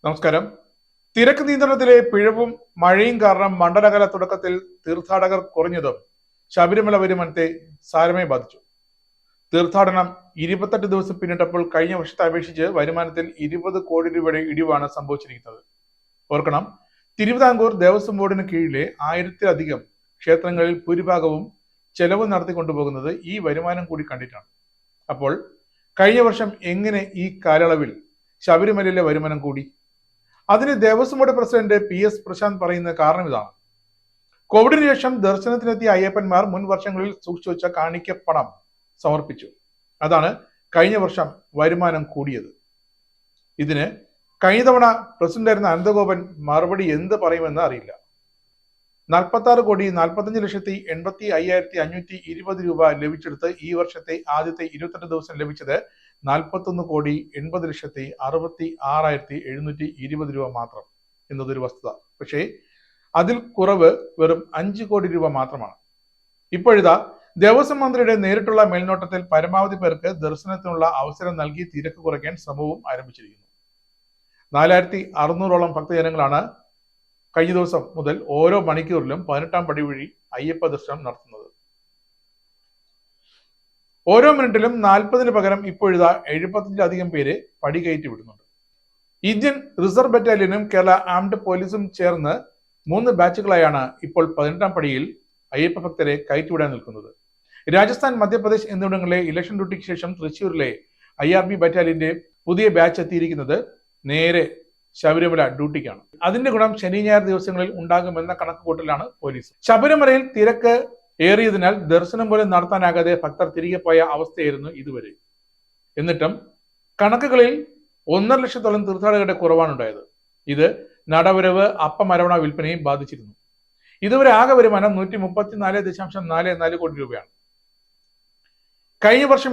നമസ്കാരം. തിരക്ക് നിയന്ത്രണത്തിലെ പിഴവും മഴയും കാരണം മണ്ഡലകാല തുടക്കത്തിൽ തീർത്ഥാടകർ കുറഞ്ഞതും ശബരിമല വരുമാനത്തെ സാരമായി ബാധിച്ചു. തീർത്ഥാടനം 28 ദിവസം പിന്നിട്ടപ്പോൾ കഴിഞ്ഞ വർഷത്തെ അപേക്ഷിച്ച് വരുമാനത്തിൽ 20 കോടി രൂപയുടെ ഇടിവാണ് സംഭവിച്ചിരിക്കുന്നത്. ഓർക്കണം, തിരുവിതാംകൂർ ദേവസ്വം ബോർഡിന് കീഴിലെ 1000-ലധികം ക്ഷേത്രങ്ങളിൽ ഭൂരിഭാഗവും ചെലവ് നടത്തിക്കൊണ്ടുപോകുന്നത് ഈ വരുമാനം കൂടി കണ്ടിട്ടാണ്. അപ്പോൾ കഴിഞ്ഞ വർഷം എങ്ങനെ ഈ കാലയളവിൽ ശബരിമലയിലെ വരുമാനം കൂടി? അതിന് Devaswom board president PS Prashanth പറയുന്ന കാരണം ഇതാണ്. കോവിഡിന് ശേഷം ദർശനത്തിനെത്തിയ അയ്യപ്പന്മാർ മുൻ വർഷങ്ങളിൽ സൂക്ഷിച്ചു വെച്ച കാണിക്കപ്പണം സമർപ്പിച്ചു. അതാണ് കഴിഞ്ഞ വർഷം വരുമാനം കൂടിയത്. ഇതിന് കഴിഞ്ഞ തവണ പ്രസിഡന്റായിരുന്ന അനന്തഗോപൻ മറുപടി എന്ത് പറയുമെന്ന് അറിയില്ല. 46,45,85,520 രൂപ ലഭിച്ചെടുത്ത് ഈ വർഷത്തെ ആദ്യത്തെ 28 ദിവസം ലഭിച്ചത് 41,80,66,720 രൂപ മാത്രം എന്നതൊരു വസ്തുത. പക്ഷേ അതിൽ കുറവ് വെറും 5 കോടി രൂപ മാത്രമാണ്. ഇപ്പോഴിതാ ദേവസ്വം മന്ത്രിയുടെ നേരിട്ടുള്ള മേൽനോട്ടത്തിൽ പരമാവധി പേർക്ക് ദർശനത്തിനുള്ള അവസരം നൽകി തിരക്ക് കുറയ്ക്കാൻ ശ്രമവും ആരംഭിച്ചിരിക്കുന്നു. 4,600ഓളം ഭക്തജനങ്ങളാണ് കഴിഞ്ഞ ദിവസം മുതൽ ഓരോ മണിക്കൂറിലും 18-ാം പടി വഴി അയ്യപ്പ ദർശനം നടത്തുന്നത്. ഓരോ മിനിറ്റിലും 40-ന് പകരം ഇപ്പോഴിതാ 75-ലധികം പേര് പടി കയറ്റി വിടുന്നുണ്ട്. ഇന്ത്യൻ റിസർവ് ബറ്റാലിയനും കേരള ആംഡ് പോലീസും ചേർന്ന് 3 ബാച്ചുകളായാണ് ഇപ്പോൾ 18-ാം പടിയിൽ അയ്യപ്പ ഭക്തരെ കയറ്റിവിടാൻ നിൽക്കുന്നത്. രാജസ്ഥാൻ, മധ്യപ്രദേശ് എന്നിവിടങ്ങളിലെ ഇലക്ഷൻ ഡ്യൂട്ടിക്ക് ശേഷം തൃശ്ശൂരിലെ IRB ബറ്റാലിയന്റെ പുതിയ ബാച്ച് എത്തിയിരിക്കുന്നത് നേരെ ശബരിമല ഡ്യൂട്ടിക്കാണ്. അതിന്റെ ഗുണം ശനി ഞായർ ദിവസങ്ങളിൽ ഉണ്ടാകുമെന്ന കണക്കുകൂട്ടലാണ് പോലീസ്. ശബരിമലയിൽ തിരക്ക് ഏറിയതിനാൽ ദർശനം പോലും നടത്താനാകാതെ ഭക്തർ തിരികെ പോയ അവസ്ഥയായിരുന്നു ഇതുവരെ. എന്നിട്ടും കണക്കുകളിൽ 1.5 ലക്ഷത്തോളം തീർത്ഥാടകരുടെ കുറവാണ് ഉണ്ടായത്. ഇത് നടവരവ്, അപ്പമരവണ വിൽപ്പനയും ബാധിച്ചിരുന്നു. ഇതുവരെ ആകെ വരുമാനം 134.44 കോടി രൂപയാണ്. കഴിഞ്ഞ വർഷം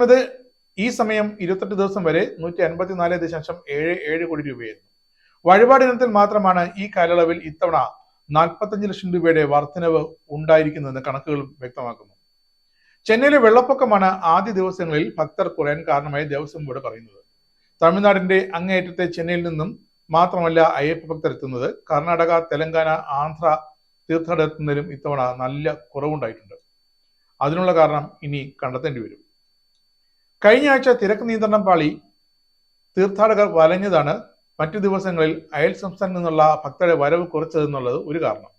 ഈ സമയം 28 ദിവസം വരെ 154.77 കോടി രൂപയായിരുന്നു. വഴിപാട് ഇനത്തിൽ മാത്രമാണ് ഈ കാലയളവിൽ ഇത്തവണ 45 ലക്ഷം രൂപയുടെ വർധനവ് ഉണ്ടായിരിക്കുന്നതെന്ന് കണക്കുകൾ വ്യക്തമാക്കുന്നു. ചെന്നൈയിലെ വെള്ളപ്പൊക്കമാണ് ആദ്യ ദിവസങ്ങളിൽ ഭക്തർ കുറയാൻ കാരണമായി ദേവസ്വം ബോർഡ് പറയുന്നത്. തമിഴ്നാടിന്റെ അങ്ങേയറ്റത്തെ ചെന്നൈയിൽ നിന്നും മാത്രമല്ല അയ്യപ്പ ഭക്തർ എത്തുന്നത്. കർണാടക, തെലങ്കാന, ആന്ധ്ര തീർത്ഥാടനത്തിലും ഇത്തവണ നല്ല കുറവുണ്ടായിട്ടുണ്ട്. അതിനുള്ള കാരണം ഇനി കണ്ടെത്തേണ്ടി വരും. കഴിഞ്ഞ ആഴ്ച തിരക്ക് നിയന്ത്രണം പാളി തീർത്ഥാടകർ വലഞ്ഞതാണ് മറ്റു ദിവസങ്ങളിൽ അയൽ സംസ്ഥാനത്ത് നിന്നുള്ള ഭക്തരുടെ വരവ് കുറച്ചതെന്നുള്ളത് ഒരു കാരണം.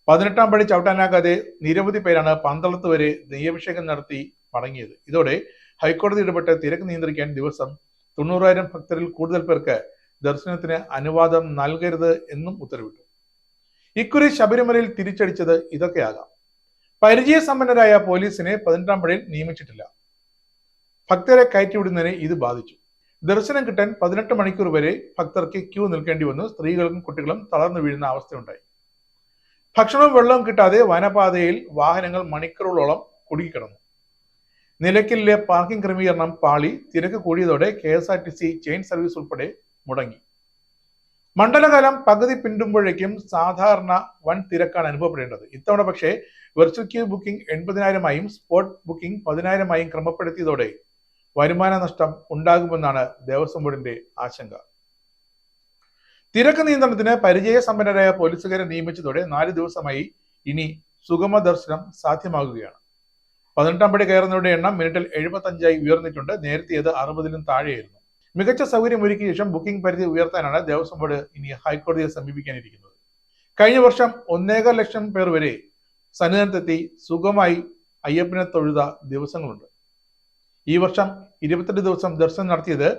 18-ാം പടി ചവിട്ടാനാകാതെ നിരവധി പേരാണ് പന്തളത്ത് വരെ നെയ്യഭിഷേകം നടത്തി മടങ്ങിയത്. ഇതോടെ ഹൈക്കോടതി ഇടപെട്ട് തിരക്ക് നിയന്ത്രിക്കാൻ ദിവസം 90,000 ഭക്തരിൽ കൂടുതൽ പേർക്ക് ദർശനത്തിന് അനുവാദം നൽകരുത് എന്നും ഉത്തരവിട്ടു. ഇക്കുറി ശബരിമലയിൽ തിരിച്ചടിച്ചത് ഇതൊക്കെയാകാം. പരിചയസമ്പന്നരായ പോലീസിനെ 18-ാം പടിയിൽ നിയമിച്ചിട്ടില്ല. ഭക്തരെ കയറ്റിവിടുന്നതിനെ ഇത് ബാധിച്ചു. ദർശനം കിട്ടാൻ 18 മണിക്കൂർ വരെ ഭക്തർക്ക് ക്യൂ നിൽക്കേണ്ടി വന്നു. സ്ത്രീകളും കുട്ടികളും തളർന്നു വീഴുന്ന അവസ്ഥയുണ്ടായി. ഭക്ഷണവും വെള്ളവും കിട്ടാതെ വനപാതയിൽ വാഹനങ്ങൾ മണിക്കൂറുകളോളം കുടുങ്ങിക്കിടന്നു. നിലയ്ക്കലിലെ പാർക്കിംഗ് ക്രമീകരണം പാളി. തിരക്ക് കൂടിയതോടെ KSRTC ചെയിൻ സർവീസ് ഉൾപ്പെടെ മുടങ്ങി. മണ്ഡലകാലം പകുതി പിന്നിടുമ്പോഴേക്കും സാധാരണ വൻ തിരക്കാണ് അനുഭവപ്പെടേണ്ടത്. ഇത്തവണ പക്ഷേ വെർച്വൽ ക്യൂ ബുക്കിംഗ് 80,000-ആയും സ്പോട്ട് ബുക്കിംഗ് 10,000-ആയും ക്രമപ്പെടുത്തിയതോടെ വരുമാന നഷ്ടം ഉണ്ടാകുമെന്നാണ് ദേവസ്വം ബോർഡിന്റെ ആശങ്ക. തിരക്ക് നിയന്ത്രണത്തിന് പരിചയസമ്പന്നരായ പോലീസുകാരെ നിയമിച്ചതോടെ 4 ദിവസമായി ഇനി സുഗമ ദർശനം സാധ്യമാകുകയാണ്. 18-ാം പടി കയറുന്നവരുടെ എണ്ണം മിനിറ്റിൽ 75 ഉയർന്നിട്ടുണ്ട്. നേരത്തെ അത് 60-ലും താഴെയായിരുന്നു. മികച്ച സൗകര്യം ഒരുക്കിയ ശേഷം ബുക്കിംഗ് പരിധി ഉയർത്താനാണ് ദേവസ്വം ബോർഡ് ഇനി ഹൈക്കോടതിയെ സമീപിക്കാനിരിക്കുന്നത്. കഴിഞ്ഞ വർഷം 1.25 ലക്ഷം പേർ വരെ സന്നിധാനത്തെത്തി സുഖമായി അയ്യപ്പനെ തൊഴുത ദിവസങ്ങളുണ്ട്. ഈ വർഷം 28 ദിവസം ദർശനം നടത്തിയത്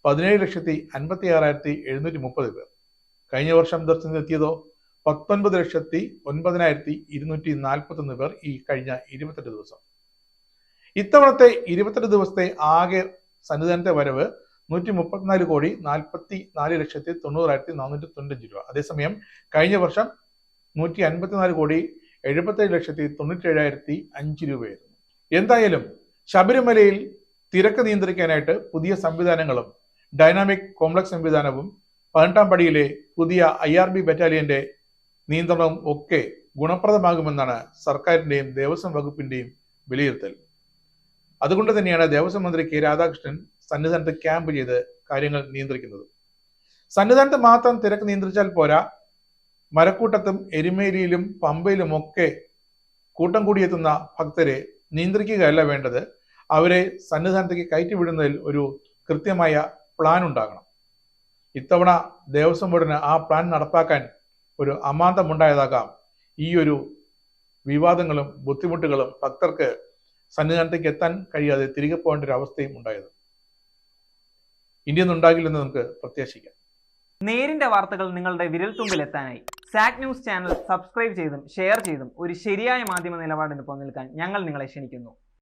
17,56,730 പേർ. കഴിഞ്ഞ വർഷം ദർശനത്തിനെത്തിയതോ 19,09,241 പേർ ഈ കഴിഞ്ഞ 28 ദിവസം. ഇത്തവണത്തെ 28 ദിവസത്തെ ആകെ സന്നിധാനത്തെ വരവ് 134,44,90,495 രൂപ. അതേസമയം കഴിഞ്ഞ വർഷം 154,77,97,005 രൂപയായിരുന്നു. എന്തായാലും ശബരിമലയിൽ തിരക്ക് നിയന്ത്രിക്കാനായിട്ട് പുതിയ സംവിധാനങ്ങളും ഡൈനാമിക് കോംപ്ലക്സ് സംവിധാനവും 18-ാം പടിയിലെ പുതിയ IRB ബറ്റാലിയന്റെ നിയന്ത്രണവും ഒക്കെ ഗുണപ്രദമാകുമെന്നാണ് സർക്കാരിന്റെയും ദേവസ്വം വകുപ്പിന്റെയും വിലയിരുത്തൽ. അതുകൊണ്ട് തന്നെയാണ് ദേവസ്വം മന്ത്രി K. രാധാകൃഷ്ണൻ സന്നിധാനത്ത് ക്യാമ്പ് ചെയ്ത് കാര്യങ്ങൾ നിയന്ത്രിക്കുന്നത്. സന്നിധാനത്ത് മാത്രം തിരക്ക് നിയന്ത്രിച്ചാൽ പോരാ, മരക്കൂട്ടത്തും എരുമേലിയിലും പമ്പയിലുമൊക്കെ കൂട്ടം കൂടിയെത്തുന്ന ഭക്തരെ നിയന്ത്രിക്കുകയല്ല വേണ്ടത്, അവരെ സന്നിധാനത്തേക്ക് കയറ്റിവിടുന്നതിൽ ഒരു കൃത്യമായ പ്ലാൻ ഉണ്ടാകണം. ഇത്തവണ ദേവസ്വം ബോർഡിന് ആ പ്ലാൻ നടപ്പാക്കാൻ ഒരു അമാന്തമുണ്ടായതാകാം ഈ ഒരു വിവാദങ്ങളും ബുദ്ധിമുട്ടുകളും ഭക്തർക്ക് സന്നിധാനത്തേക്ക് എത്താൻ കഴിയാതെ തിരികെ പോകേണ്ട ഒരു അവസ്ഥയും ഉണ്ടായത്. ഇനിയൊന്നും ഉണ്ടാകില്ലെന്ന് നമുക്ക് പ്രത്യാശിക്കാം. നേരിന്റെ വാർത്തകൾ നിങ്ങളുടെ വിരൽത്തുമ്പിൽ എത്താനായി സാക് ന്യൂസ് ചാനൽ സബ്സ്ക്രൈബ് ചെയ്തും ഷെയർ ചെയ്തും ഒരു ശരിയായ മാധ്യമ നിലപാടിന് പോകാൻ ഞങ്ങൾ നിങ്ങളെ ക്ഷണിക്കുന്നു.